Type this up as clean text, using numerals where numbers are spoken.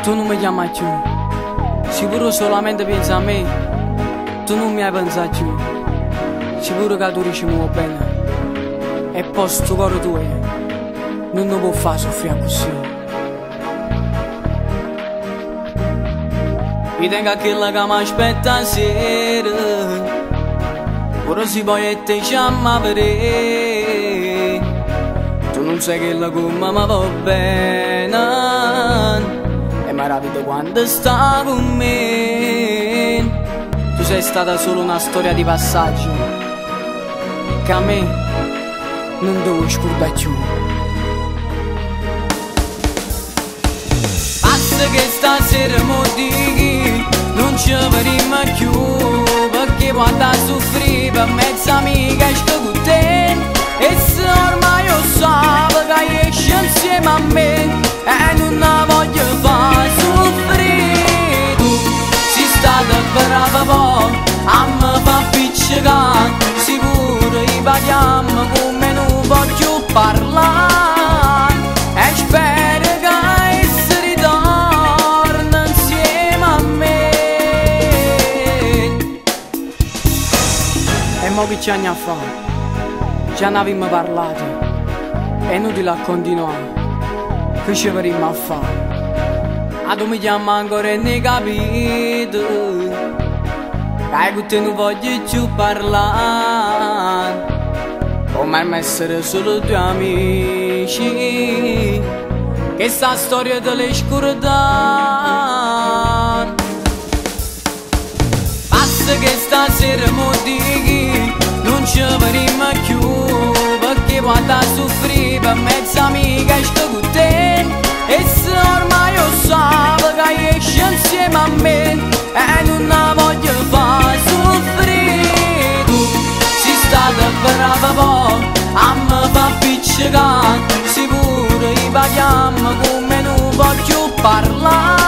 Tu non mi chiami più, sicuro solamente pensi a me, tu non mi hai pensato più, sicuro che tu dici molto bene, e poi sto cuore tuo non lo può fare soffrire così. Mi tengo a quella che mi aspetta sera, ora si poi e te chiama a vedere, tu non sai che la come ma va bene. E mi rapito quando sta con me. Tu sei stata solo una storia di passaggio che a me non devo scordare più. Basta che stasera mo dighi non ci vedremo più, perché quando soffri per mezza amica esco con te, e se ormai io so che esci insieme a me e non la voglio fare soffrire. Tu sei stata brava poi a me fa piccicare, sicuro i parliamo come non voglio parlare, e spero che si ritorna insieme a me. E mo che ci anni a fare? Già ne avevamo parlato, è inutile a continuare, che ci vedremo a fare? A tu mi chiama ancora e ne capito, che con te non voglio più parlare, come essere solo due amici, che sta storia te le scordare. Basta che stasera mo dighi non ci vedremo più, perché quando soffri per mezza amica esco con te, e se ormai io so che esci insieme a me e non la voglio fare soffrire. Tu sei stata brava poi a me fa piccicare, sicuro i parliamo come non voglio parlare,